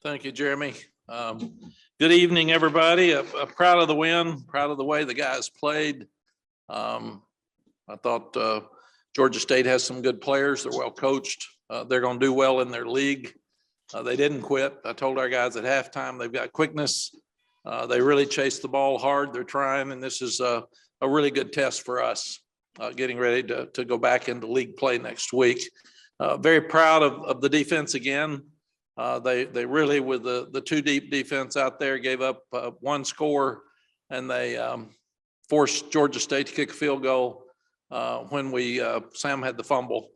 Thank you, Jeremy. Good evening, everybody. Proud of the win, proud of the way the guys played. I thought Georgia State has some good players. They're well coached. They're going to do well in their league. They didn't quit. I told our guys at halftime they've got quickness. They really chase the ball hard. They're trying, and this is a really good test for us getting ready to go back into league play next week. Very proud of the defense again. They really, with the two deep defense out there, gave up one score, and they forced Georgia State to kick a field goal when Sam had the fumble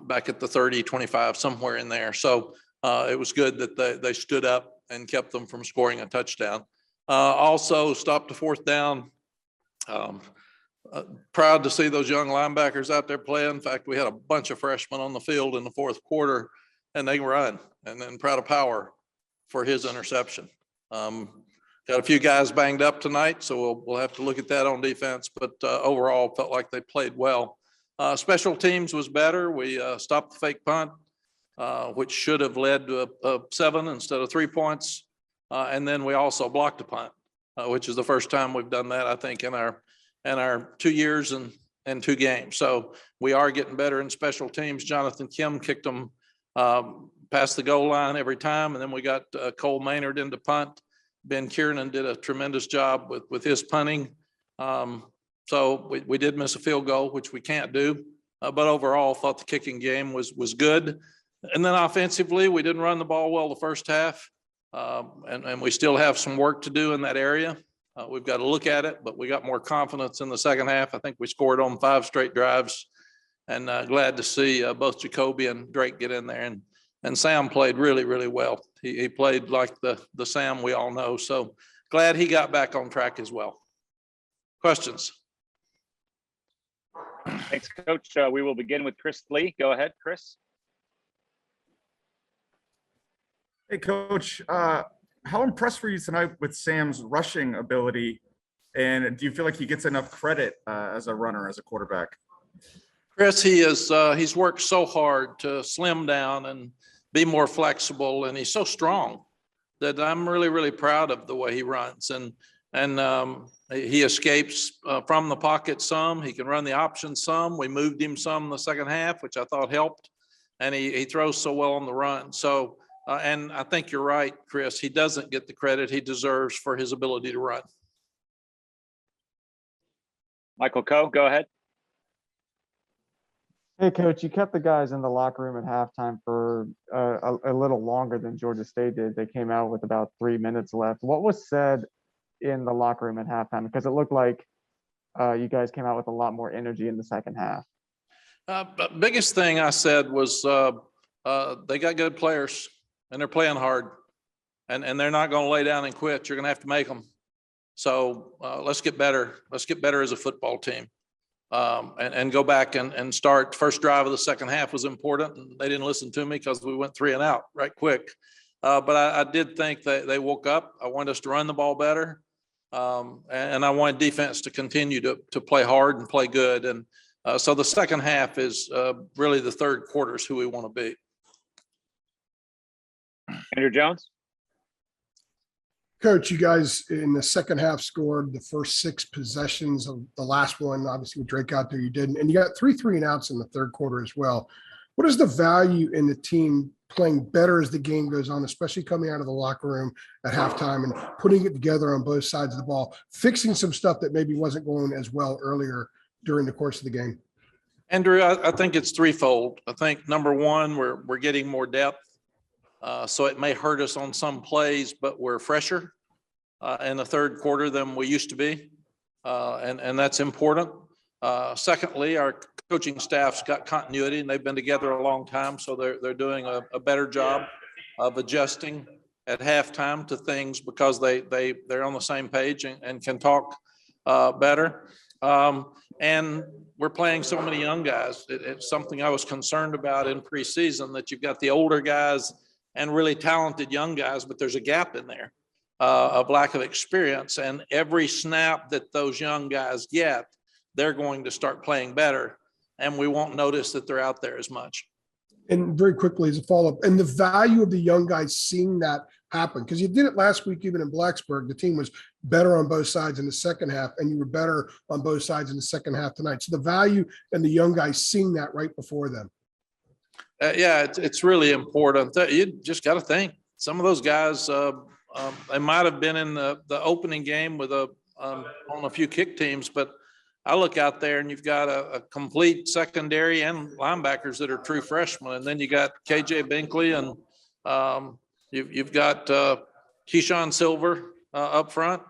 back at the 30, 25, somewhere in there. So it was good that they stood up and kept them from scoring a touchdown. Also stopped the fourth down. Proud to see those young linebackers out there playing. In fact, we had a bunch of freshmen on the field in the fourth quarter, and they run. And then proud of Power for his interception. Got a few guys banged up tonight, so we'll have to look at that on defense. But overall, felt like they played well. Special teams was better. We stopped the fake punt, which should have led to a 7 instead of 3 points. And then we also blocked a punt, which is the first time we've done that, I think, in our 2 years and 2 games. So we are getting better in special teams. Jonathan Kim kicked them past the goal line every time. And then we got Cole Maynard into punt. Ben Kiernan did a tremendous job with his punting. So we did miss a field goal, which we can't do. But overall, thought the kicking game was good. And then offensively, we didn't run the ball well the first half. And we still have some work to do in that area. We've got to look at it, but we got more confidence in the second half. I think we scored on 5 straight drives. And glad to see both Jacoby and Drake get in there. And Sam played really, really well. He played like the Sam we all know. So glad he got back on track as well. Questions? Thanks, Coach. We will begin with Chris Lee. Go ahead, Chris. Hey, Coach. How impressed were you tonight with Sam's rushing ability? And do you feel like he gets enough credit as a runner, as a quarterback? Chris, he's worked so hard to slim down and be more flexible, and he's so strong that I'm really, really proud of the way he runs. And he escapes from the pocket some. He can run the option some. We moved him some in the second half, which I thought helped. And he throws so well on the run. So, and I think you're right, Chris. He doesn't get the credit he deserves for his ability to run. Michael Coe, go ahead. Hey, Coach, you kept the guys in the locker room at halftime for a little longer than Georgia State did. They came out with about 3 minutes left. What was said in the locker room at halftime? Because it looked like you guys came out with a lot more energy in the second half. But biggest thing I said was they got good players, and they're playing hard. And they're not going to lay down and quit. You're going to have to make them. So let's get better. Let's get better as a football team. And go back and start. First drive of the second half was important. And they didn't listen to me because we went 3 and out right quick. But I did think that they woke up. I wanted us to run the ball better. And I wanted defense to continue to play hard and play good. And so the second half is really the third quarter is who we want to be. Andrew Jones. Coach, you guys in the second half scored the first 6 possessions of the last one. Obviously, with Drake out there, you didn't. And you got 3 and outs in the third quarter as well. What is the value in the team playing better as the game goes on, especially coming out of the locker room at halftime and putting it together on both sides of the ball, fixing some stuff that maybe wasn't going as well earlier during the course of the game? Andrew, I think it's threefold. I think number one, we're getting more depth. So it may hurt us on some plays, but we're fresher in the third quarter than we used to be. And that's important. Secondly, our coaching staff's got continuity and they've been together a long time. So they're doing a better job of adjusting at halftime to things because they're on the same page and can talk better. And we're playing so many young guys. It's something I was concerned about in preseason, that you've got the older guys and really talented young guys, but there's a gap in there of lack of experience. And every snap that those young guys get, they're going to start playing better, and we won't notice that they're out there as much. And very quickly as a follow-up, and the value of the young guys seeing that happen, because you did it last week, even in Blacksburg, the team was better on both sides in the second half, and you were better on both sides in the second half tonight. So the value and the young guys seeing that right before them. Yeah, it's really important. You just got to think some of those guys, they might have been in the opening game with on a few kick teams, but I look out there and you've got a complete secondary and linebackers that are true freshmen. And then you got KJ Binkley and you've got Keyshawn Silver up front.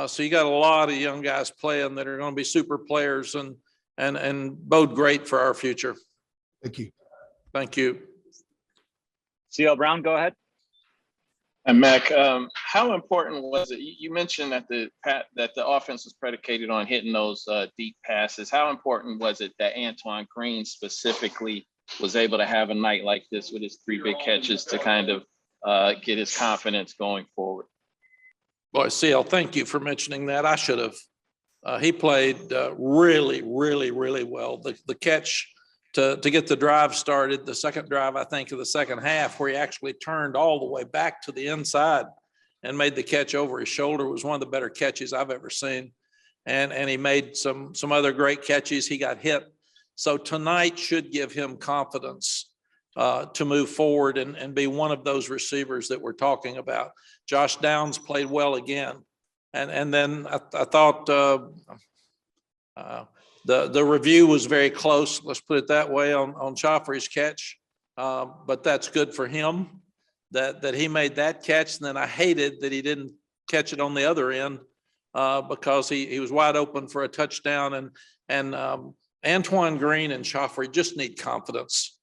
So you got a lot of young guys playing that are going to be super players and bode great for our future. Thank you. Thank you. CL Brown, go ahead. And Mack, how important was it? You mentioned that the offense was predicated on hitting those deep passes. How important was it that Antoine Green specifically was able to have a night like this with his 3 big catches to kind of get his confidence going forward? Boy, CL, thank you for mentioning that. I should have. He played really, really, really well. The catch to get the drive started, the second drive, I think, of the second half, where he actually turned all the way back to the inside and made the catch over his shoulder, was one of the better catches I've ever seen. And he made some other great catches. He got hit. So tonight should give him confidence to move forward and be one of those receivers that we're talking about. Josh Downs played well again. And then I thought the review was very close, let's put it that way, on Shoffrey's catch. But that's good for him that he made that catch. And then I hated that he didn't catch it on the other end because he was wide open for a touchdown. And Antoine Green and Shoffrey just need confidence.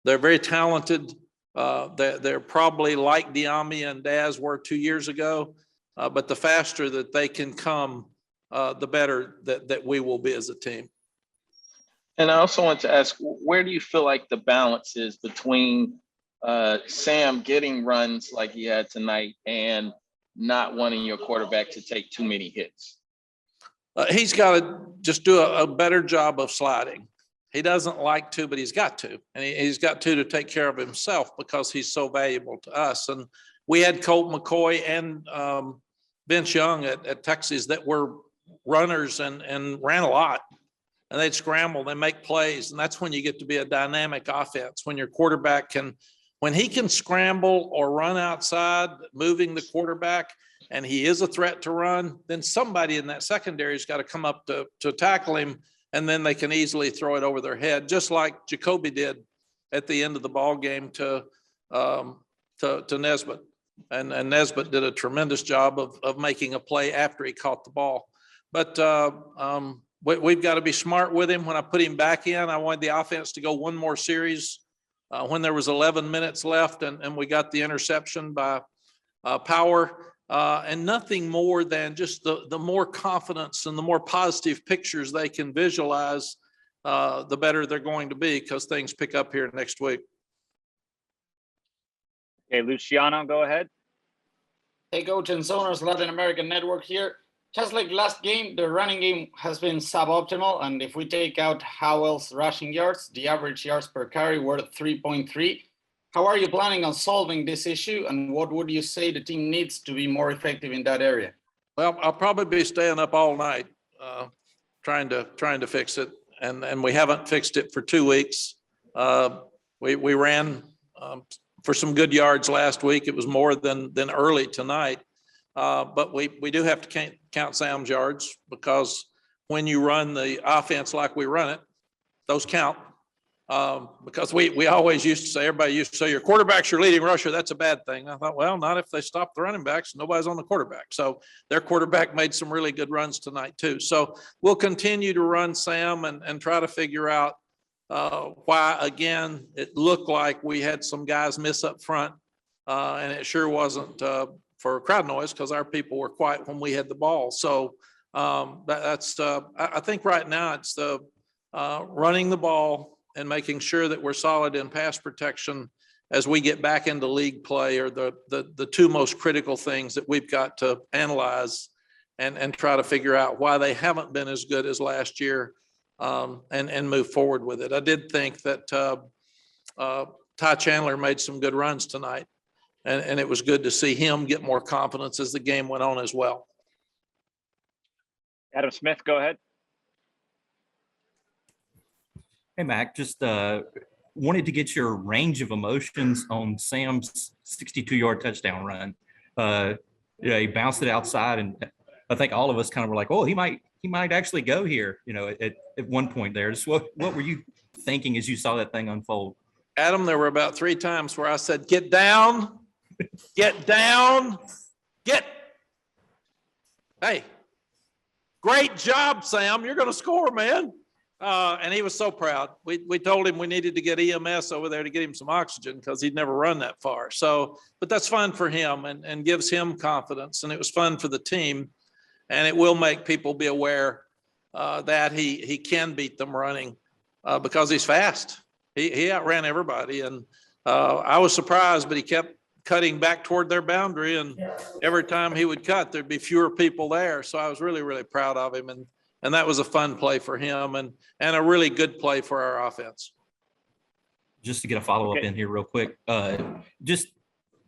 They're very talented. They're probably like Diami and Daz were 2 years ago. But the faster that they can come, the better that we will be as a team. And I also want to ask, where do you feel like the balance is between Sam getting runs like he had tonight and not wanting your quarterback to take too many hits? He's got to just do a better job of sliding. He doesn't like to, but he's got to. And he's got to take care of himself because he's so valuable to us. And we had Colt McCoy and Vince Young at Texas that were runners and ran a lot. And they'd scramble, they make plays. And that's when you get to be a dynamic offense, when your quarterback when he can scramble or run outside, moving the quarterback, and he is a threat to run, then somebody in that secondary has got to come up to tackle him, and then they can easily throw it over their head, just like Jacoby did at the end of the ball game to Nesbitt. And Nesbitt did a tremendous job of making a play after he caught the ball. But we've got to be smart with him. When I put him back in, I wanted the offense to go one more series when there was 11 minutes left, and we got the interception by Power. And nothing more than just the more confidence and the more positive pictures they can visualize, the better they're going to be, because things pick up here next week. Okay, Luciano, go ahead. Hey, Coach and Zoners, Latin American Network here. Just like last game, the running game has been suboptimal, and if we take out Howell's rushing yards, the average yards per carry were 3.3. How are you planning on solving this issue, and what would you say the team needs to be more effective in that area? Well, I'll probably be staying up all night trying to fix it, and we haven't fixed it for 2 weeks. We ran for some good yards last week. It was more than early tonight, but we do have to count Sam's yards, because when you run the offense like we run it, those count. Because we always used to say, everybody used to say, your quarterback's your leading rusher. That's a bad thing. I thought, well, not if they stop the running backs. Nobody's on the quarterback. So their quarterback made some really good runs tonight too. So we'll continue to run Sam and try to figure out why, again, it looked like we had some guys miss up front. And it sure wasn't for crowd noise, because our people were quiet when we had the ball. So I think right now it's the running the ball and making sure that we're solid in pass protection as we get back into league play are the two most critical things that we've got to analyze and try to figure out why they haven't been as good as last year, and move forward with it. I did think that Ty Chandler made some good runs tonight. And it was good to see him get more confidence as the game went on as well. Adam Smith, go ahead. Hey, Mac, just wanted to get your range of emotions on Sam's 62-yard touchdown run. He bounced it outside, and I think all of us kind of were like, "Oh, he might actually go here." At one point there. Just what were you thinking as you saw that thing unfold? Adam, there were about 3 times where I said, "Get down, get down, get." Hey, great job, Sam. You're going to score, man. And he was so proud. We told him we needed to get EMS over there to get him some oxygen because he'd never run that far. But that's fun for him and gives him confidence. And it was fun for the team. And it will make people be aware that he can beat them running because he's fast. He outran everybody. And I was surprised, but he kept cutting back toward their boundary. And every time he would cut, there'd be fewer people there. So I was really, really proud of him. And that was a fun play for him and a really good play for our offense. Just to get a follow-up in here real quick, just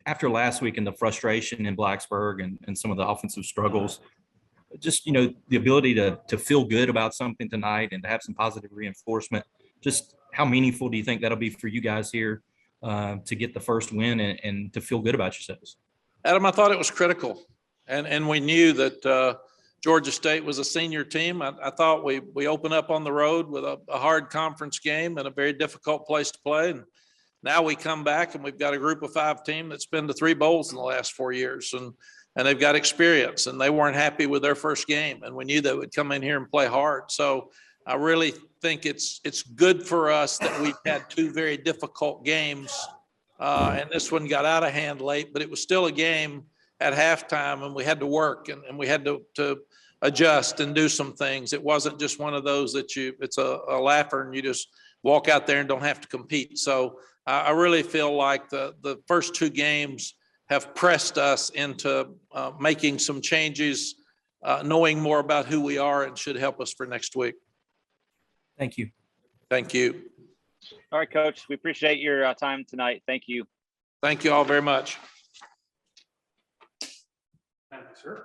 after last week and the frustration in Blacksburg and some of the offensive struggles, just, the ability to feel good about something tonight and to have some positive reinforcement, just how meaningful do you think that'll be for you guys here to get the first win and to feel good about yourselves? Adam, I thought it was critical. And we knew that Georgia State was a senior team. I thought we opened up on the road with a hard conference game and a very difficult place to play. And now we come back and we've got a group of 5 team that's been to 3 bowls in the last 4 years. And they've got experience and they weren't happy with their first game. And we knew they would come in here and play hard. So I really think it's good for us that we've had 2 very difficult games. And this one got out of hand late, but it was still a game at halftime and we had to work and we had to adjust and do some things. It wasn't just one of those that it's a laugher and you just walk out there and don't have to compete. So I really feel like the first 2 games have pressed us into making some changes, knowing more about who we are and should help us for next week. Thank you. Thank you. All right, Coach. We appreciate your time tonight. Thank you. Thank you all very much. Thank you, sir.